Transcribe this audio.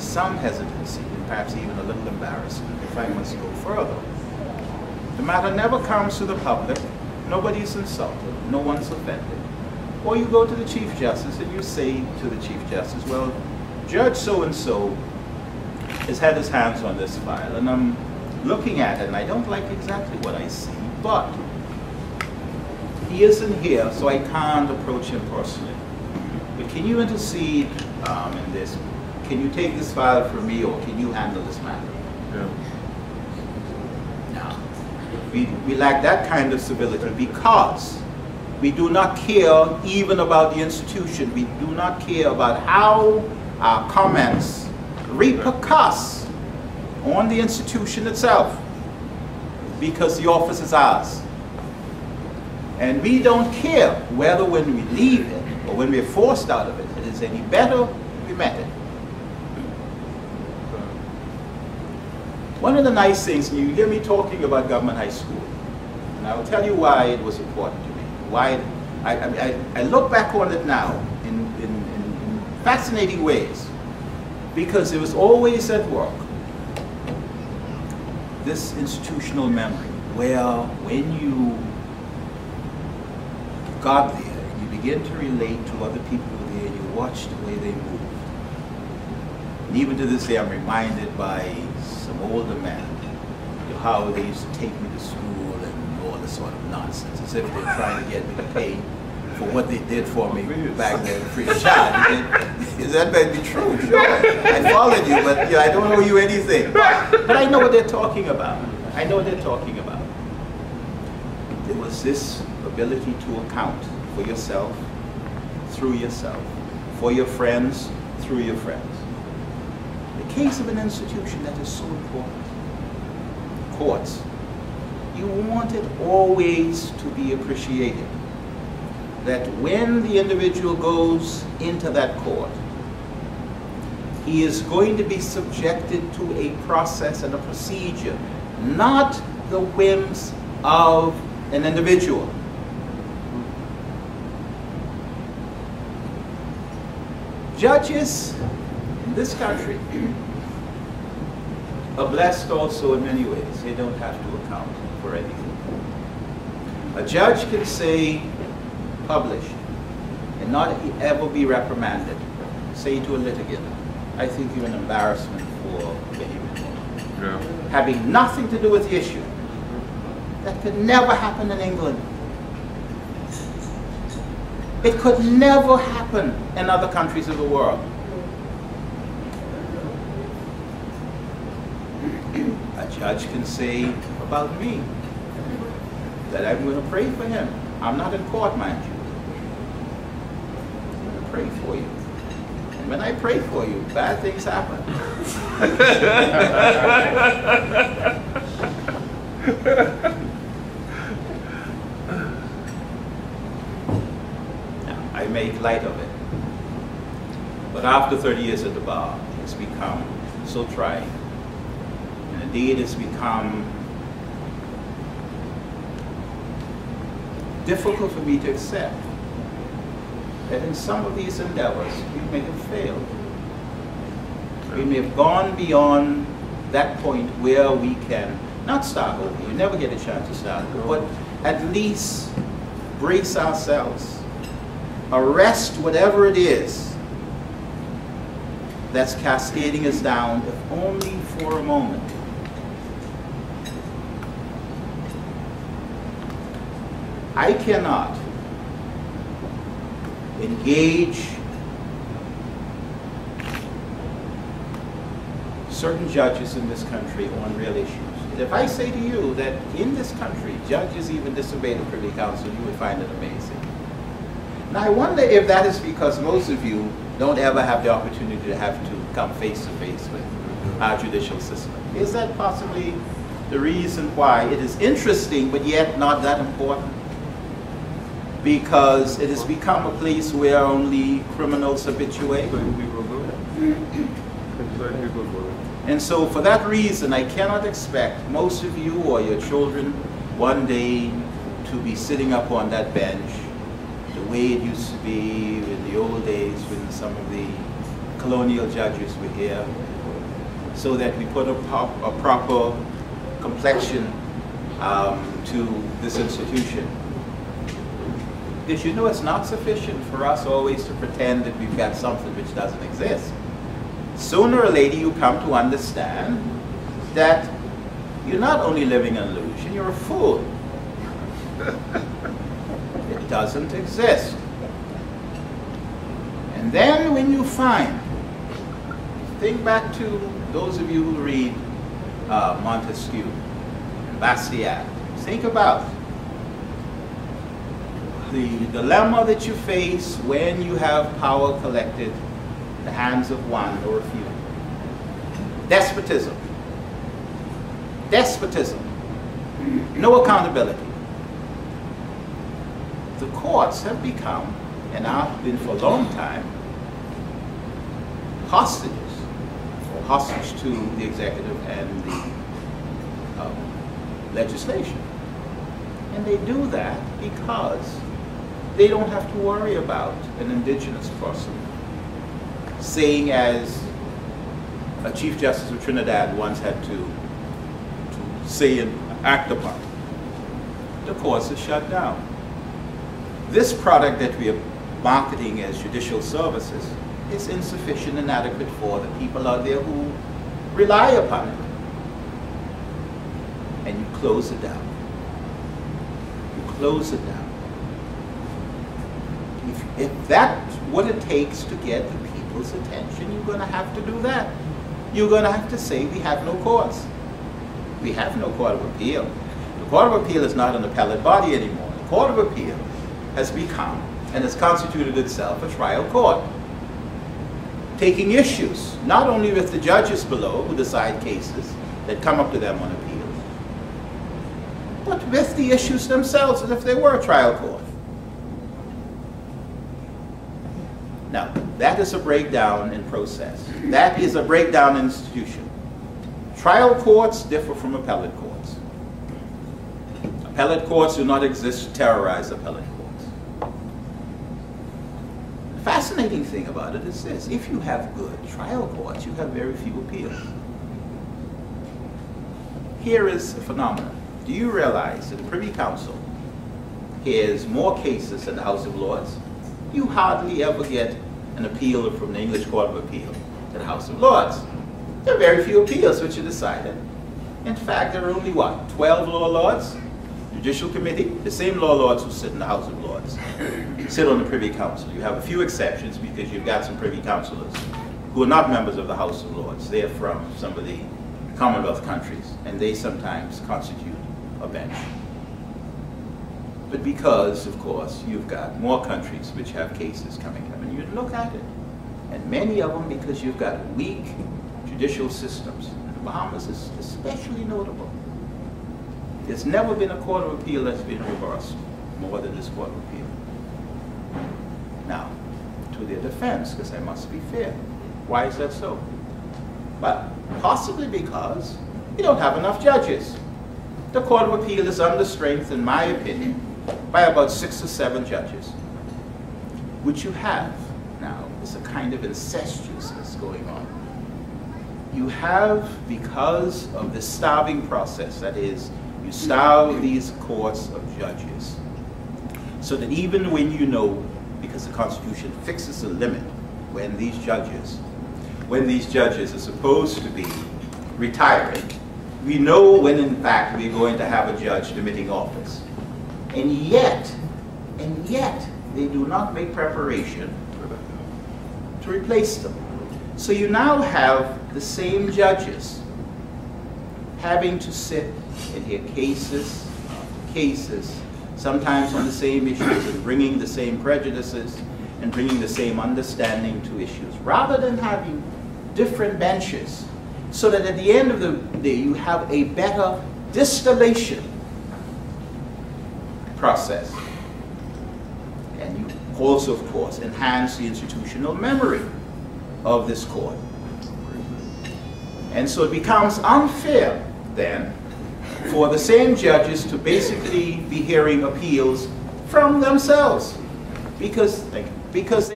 some hesitancy, and perhaps even a little embarrassment if I must go further. The matter never comes to the public, nobody's insulted, no one's offended. Or you go to the Chief Justice and you say to the Chief Justice, well, Judge so-and-so has had his hands on this file, and I'm looking at it and I don't like exactly what I see, but he isn't here, so I can't approach him personally. But can you intercede in this? Can you take this file from me, or can you handle this matter? Yeah. No. We lack that kind of civility because we do not care even about the institution. We do not care about how our comments repercuss on the institution itself, because the office is ours. And we don't care whether when we leave it or when we're forced out of it, it is any better than we met it. One of the nice things, and you hear me talking about government high school, and I will tell you why it was important to me. Why I look back on it now in fascinating ways, because it was always at work, this institutional memory, where when you got there and you begin to relate to other people who were there, and you watch the way they moved. And even to this day, I'm reminded by some older men, you know, how they used to take me to school and all this sort of nonsense, as if they're trying to get me to pay for what they did for me back then, free of charge. That may be true, sure. I followed you, but you know, I don't owe you anything. But I know what they're talking about. I know what they're talking about. There was this ability to account for yourself, through yourself, for your friends, through your friends. The case of an institution that is so important, courts, you want it always to be appreciated that when the individual goes into that court, he is going to be subjected to a process and a procedure, not the whims of an individual. Judges in this country are blessed also in many ways. They don't have to account for anything. A judge can say, publish, and not ever be reprimanded. Say to a litigant, I think you're an embarrassment for behavior. Having nothing to do with the issue. That could never happen in England. It could never happen in other countries of the world. A judge can say about me that I'm going to pray for him. I'm not in court, mind you. I'm going to pray for you. And when I pray for you, bad things happen. I make light of it. But after 30 years at the bar, it's become so trying. And indeed, it's become difficult for me to accept that in some of these endeavors, we may have failed. We may have gone beyond that point where we can not start over. You never get a chance to start over, but at least brace ourselves. Arrest whatever it is that's cascading us down, if only for a moment. I cannot engage certain judges in this country on real issues. If I say to you that in this country, judges even disobey the Privy Council, you would find it amazing. Now I wonder if that is because most of you don't ever have the opportunity to have to come face to face with our judicial system. Is that possibly the reason why it is interesting but yet not that important? Because it has become a place where only criminals habituate. And so for that reason, I cannot expect most of you or your children one day to be sitting up on that bench the way it used to be in the old days when some of the colonial judges were here, so that we put a proper complexion to this institution. Because you know it's not sufficient for us always to pretend that we've got something which doesn't exist. Sooner or later you come to understand that you're not only living an illusion, you're a fool. It doesn't exist. And then when you find, think back to those of you who read Montesquieu and Bastiat. Think about the dilemma that you face when you have power collected in the hands of one or a few. Despotism. Despotism. No accountability. The courts have become, and have been for a long time, hostages, or hostage to the executive and the legislation. And they do that because they don't have to worry about an indigenous person saying, as a Chief Justice of Trinidad once had to say and act upon. The courts are shut down. This product that we are marketing as judicial services is insufficient and inadequate for the people out there who rely upon it. And you close it down. You close it down. If that's what it takes to get the people's attention, you're going to have to do that. You're going to have to say we have no courts. We have no Court of Appeal. The Court of Appeal is not an appellate body anymore. The Court of Appeal has become and has constituted itself a trial court, taking issues not only with the judges below who decide cases that come up to them on appeal, but with the issues themselves as if they were a trial court. Now, that is a breakdown in process. That is a breakdown in institution. Trial courts differ from appellate courts. Appellate courts do not exist to terrorize appellate courts. The fascinating thing about it is this: if you have good trial courts, you have very few appeals. Here is a phenomenon. Do you realize that the Privy Council hears more cases than the House of Lords? You hardly ever get an appeal from the English Court of Appeal to the House of Lords. There are very few appeals which are decided. In fact, there are only, what, 12 law lords? Judicial Committee, the same law lords who sit in the House of Lords, sit on the Privy Council. You have a few exceptions because you've got some Privy Councillors who are not members of the House of Lords. They're from some of the Commonwealth countries, and they sometimes constitute a bench. But because, of course, you've got more countries which have cases coming up, and you look at it, and many of them because you've got weak judicial systems. And the Bahamas is especially notable. There's never been a Court of Appeal that's been reversed more than this Court of Appeal. Now, to their defense, because I must be fair, why is that so? Well, possibly because you don't have enough judges. The Court of Appeal is under strength, in my opinion, by about 6 or 7 judges. Which you have now is a kind of incestuousness going on. You have, because of the starving process, that is, you starve these courts of judges, so that even when you know, because the Constitution fixes a limit when these judges are supposed to be retiring, we know when in fact we're going to have a judge demitting office. And yet, they do not make preparation to replace them. So you now have the same judges having to sit and hear cases, sometimes on the same issues, and bringing the same prejudices and bringing the same understanding to issues, rather than having different benches, so that at the end of the day you have a better distillation process. And you also, of course, enhance the institutional memory of this court. And so it becomes unfair, then, for the same judges to basically be hearing appeals from themselves, because